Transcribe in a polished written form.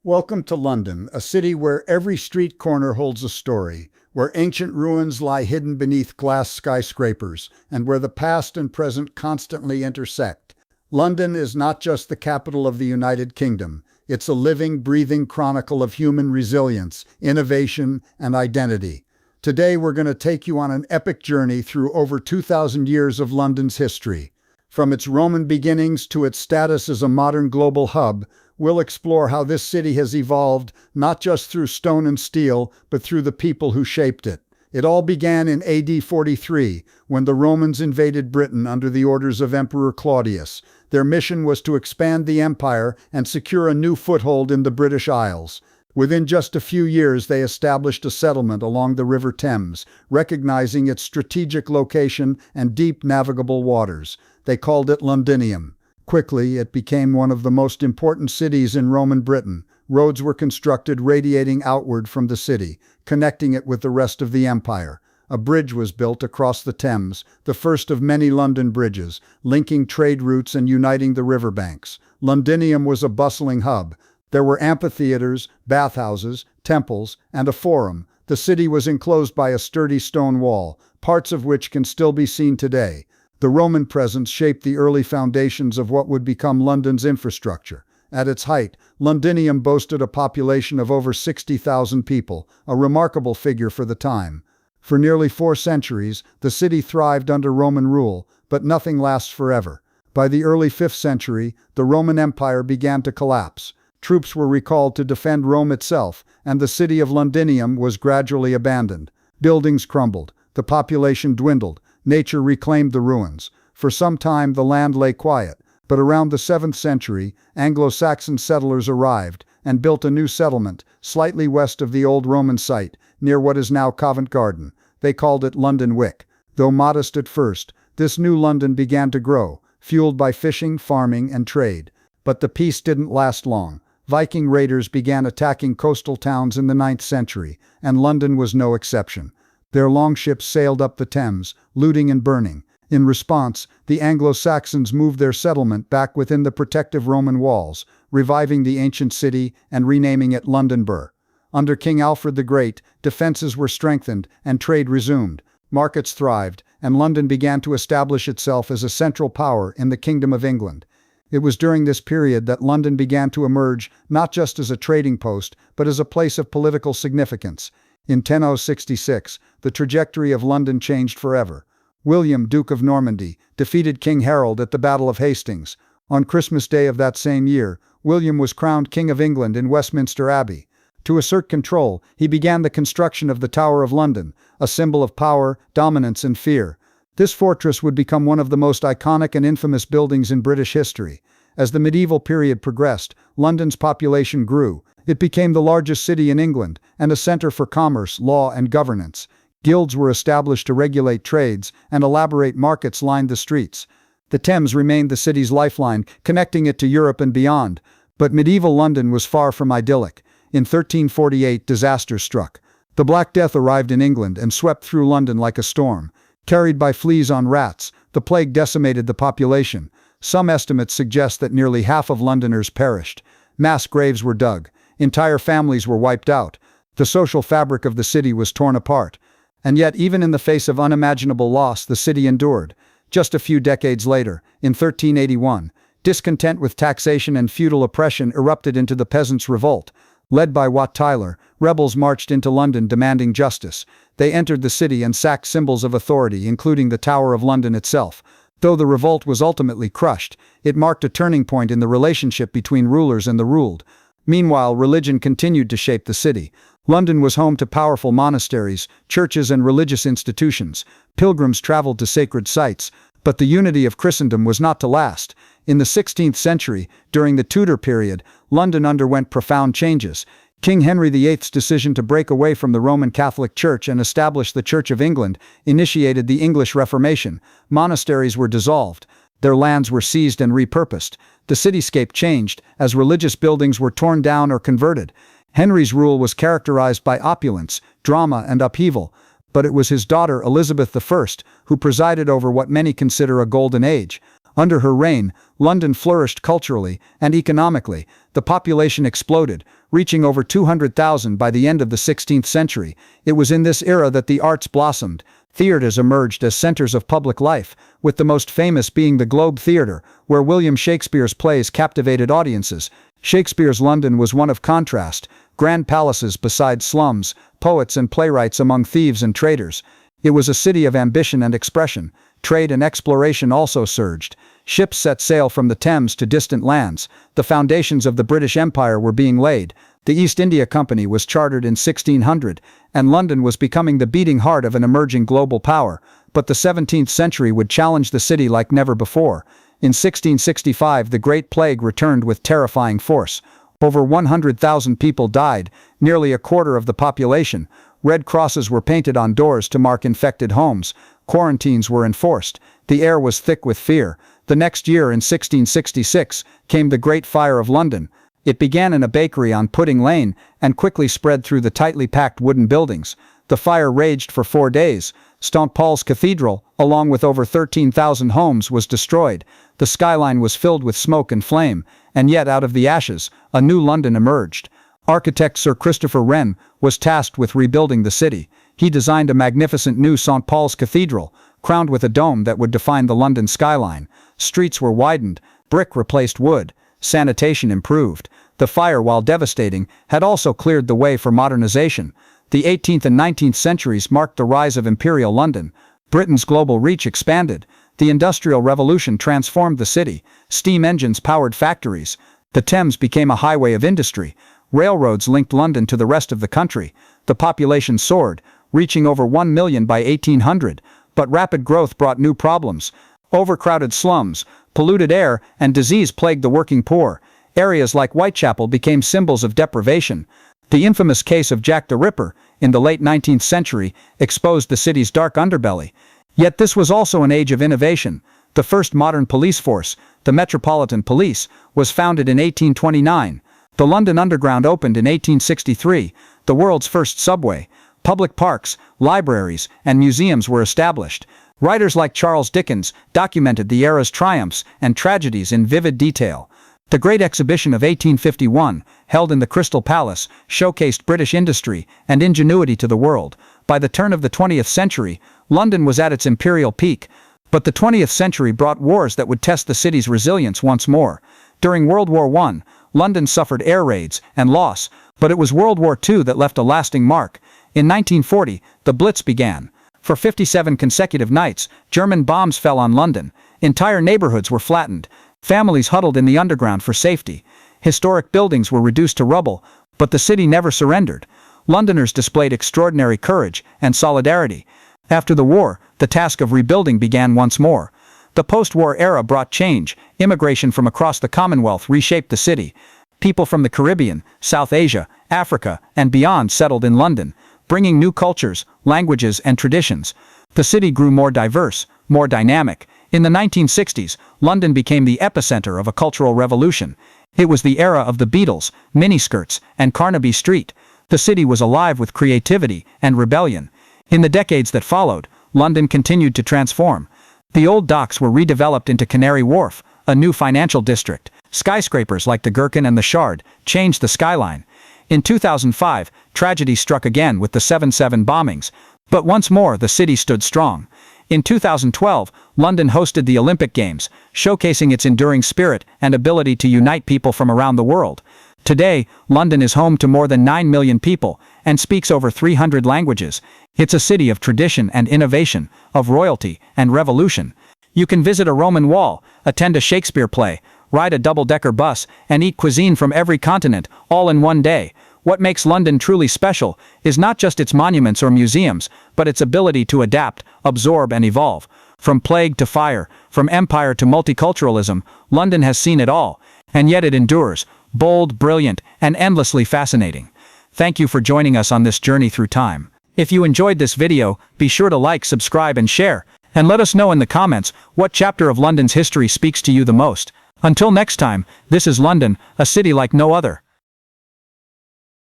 Welcome to London, a city where every street corner holds a story, where ancient ruins lie hidden beneath glass skyscrapers, and where the past and present constantly intersect. London is not just the capital of the United Kingdom, it's a living, breathing chronicle of human resilience, innovation, and identity. Today we're going to take you on an epic journey through over 2,000 years of London's history. From its Roman beginnings to its status as a modern global hub, we'll explore how this city has evolved, not just through stone and steel, but through the people who shaped it. It all began in AD 43, when the Romans invaded Britain under the orders of Emperor Claudius. Their mission was to expand the empire and secure a new foothold in the British Isles. Within just a few years, they established a settlement along the River Thames, recognizing its strategic location and deep navigable waters. They called it Londinium. Quickly, it became one of the most important cities in Roman Britain. Roads were constructed radiating outward from the city, connecting it with the rest of the empire. A bridge was built across the Thames, the first of many London bridges, linking trade routes and uniting the riverbanks. Londinium was a bustling hub. There were amphitheaters, bathhouses, temples, and a forum. The city was enclosed by a sturdy stone wall, parts of which can still be seen today. The Roman presence shaped the early foundations of what would become London's infrastructure. At its height, Londinium boasted a population of over 60,000 people, a remarkable figure for the time. For nearly 4 centuries, the city thrived under Roman rule, but nothing lasts forever. By the early 5th century, the Roman Empire began to collapse. Troops were recalled to defend Rome itself, and the city of Londinium was gradually abandoned. Buildings crumbled, the population dwindled, nature reclaimed the ruins. For some time the land lay quiet, but around the 7th century, Anglo-Saxon settlers arrived and built a new settlement, slightly west of the old Roman site, near what is now Covent Garden. They called it London Wick. Though modest at first, this new London began to grow, fueled by fishing, farming, and trade. But the peace didn't last long. Viking raiders began attacking coastal towns in the 9th century, and London was no exception. Their longships sailed up the Thames, looting and burning. In response, the Anglo-Saxons moved their settlement back within the protective Roman walls, reviving the ancient city and renaming it Londonburg. Under King Alfred the Great, defenses were strengthened and trade resumed. Markets thrived, and London began to establish itself as a central power in the Kingdom of England. It was during this period that London began to emerge not just as a trading post, but as a place of political significance. In 1066, the trajectory of London changed forever. William, Duke of Normandy, defeated King Harold at the Battle of Hastings. On Christmas Day of that same year, William was crowned King of England in Westminster Abbey. To assert control, he began the construction of the Tower of London, a symbol of power, dominance, and fear. This fortress would become one of the most iconic and infamous buildings in British history. As the medieval period progressed, London's population grew. It became the largest city in England and a center for commerce, law, and governance. Guilds were established to regulate trades, and elaborate markets lined the streets. The Thames remained the city's lifeline, connecting it to Europe and beyond. But medieval London was far from idyllic. In 1348, disaster struck. The Black Death arrived in England and swept through London like a storm. Carried by fleas on rats, the plague decimated the population. Some estimates suggest that nearly half of Londoners perished. Mass graves were dug. Entire families were wiped out. The social fabric of the city was torn apart. And yet, even in the face of unimaginable loss, the city endured. Just a few decades later, in 1381, discontent with taxation and feudal oppression erupted into the Peasants' Revolt. Led by Wat Tyler, rebels marched into London demanding justice. They entered the city and sacked symbols of authority, including the Tower of London itself. Though the revolt was ultimately crushed, it marked a turning point in the relationship between rulers and the ruled. Meanwhile, religion continued to shape the city. London was home to powerful monasteries, churches, and religious institutions. Pilgrims traveled to sacred sites, but the unity of Christendom was not to last. In the 16th century, during the Tudor period, London underwent profound changes. King Henry VIII's decision to break away from the Roman Catholic Church and establish the Church of England initiated the English Reformation. Monasteries were dissolved. Their lands were seized and repurposed. The cityscape changed as religious buildings were torn down or converted. Henry's rule was characterized by opulence, drama, and upheaval, but it was his daughter Elizabeth I who presided over what many consider a golden age. Under her reign, London flourished culturally and economically. the population exploded, reaching over 200,000 by the end of the 16th century. It was in this era that the arts blossomed. Theatres emerged as centres of public life, with the most famous being the Globe Theatre, where William Shakespeare's plays captivated audiences. Shakespeare's London was one of contrast, grand palaces beside slums, poets and playwrights among thieves and traders. It was a city of ambition and expression. Trade and exploration also surged. Ships set sail from the Thames to distant lands. The foundations of the British Empire were being laid. The East India Company was chartered in 1600, and London was becoming the beating heart of an emerging global power. But the 17th century would challenge the city like never before. In 1665, the Great Plague returned with terrifying force. Over 100,000 people died, nearly a quarter of the population. Red crosses were painted on doors to mark infected homes. Quarantines were enforced. The air was thick with fear. The next year, in 1666, came the Great Fire of London. It began in a bakery on Pudding Lane and quickly spread through the tightly packed wooden buildings. The fire raged for 4 days. St. Paul's Cathedral, along with over 13,000 homes, was destroyed. The skyline was filled with smoke and flame, and yet out of the ashes, a new London emerged. Architect Sir Christopher Wren was tasked with rebuilding the city. He designed a magnificent new St. Paul's Cathedral, crowned with a dome that would define the London skyline. Streets were widened, brick replaced wood, sanitation improved. The fire, while devastating, had also cleared the way for modernization. The 18th and 19th centuries marked the rise of Imperial London. Britain's global reach expanded. The Industrial Revolution transformed the city. Steam engines powered factories. The Thames became a highway of industry. Railroads linked London to the rest of the country. The population soared, reaching over 1 million by 1800. But rapid growth brought new problems. Overcrowded slums, polluted air, and disease plagued the working poor. Areas like Whitechapel became symbols of deprivation. The infamous case of Jack the Ripper, in the late 19th century, exposed the city's dark underbelly. Yet this was also an age of innovation. The first modern police force, the Metropolitan Police, was founded in 1829. The London Underground opened in 1863, the world's first subway. Public parks, libraries, and museums were established. Writers like Charles Dickens documented the era's triumphs and tragedies in vivid detail. The Great Exhibition of 1851, held in the Crystal Palace, showcased British industry and ingenuity to the world. By the turn of the 20th century, London was at its imperial peak. But the 20th century brought wars that would test the city's resilience once more. During World War I, London suffered air raids and loss, but it was World War II that left a lasting mark. In 1940, the Blitz began. For 57 consecutive nights, German bombs fell on London. Entire neighborhoods were flattened. Families huddled in the underground for safety. Historic buildings were reduced to rubble, but the city never surrendered. Londoners displayed extraordinary courage and solidarity. After the war, the task of rebuilding began once more. The post-war era brought change. Immigration from across the Commonwealth reshaped the city. People from the Caribbean, South Asia, Africa, and beyond settled in London, bringing new cultures, languages, and traditions. The city grew more diverse, more dynamic. In the 1960s, London became the epicenter of a cultural revolution. It was the era of the Beatles, miniskirts, and Carnaby Street. The city was alive with creativity and rebellion. In the decades that followed, London continued to transform. The old docks were redeveloped into Canary Wharf, a new financial district. Skyscrapers like the Gherkin and the Shard changed the skyline. In 2005, tragedy struck again with the 7/7 bombings. But once more, the city stood strong. In 2012, London hosted the Olympic Games, showcasing its enduring spirit and ability to unite people from around the world. Today, London is home to more than 9 million people and speaks over 300 languages. It's a city of tradition and innovation, of royalty and revolution. You can visit a Roman wall, attend a Shakespeare play, ride a double-decker bus, and eat cuisine from every continent, all in one day. What makes London truly special is not just its monuments or museums, but its ability to adapt, absorb, and evolve. From plague to fire, from empire to multiculturalism, London has seen it all, and yet it endures, bold, brilliant, and endlessly fascinating. Thank you for joining us on this journey through time. If you enjoyed this video, be sure to like, subscribe, and share, and let us know in the comments what chapter of London's history speaks to you the most. Until next time, this is London, a city like no other.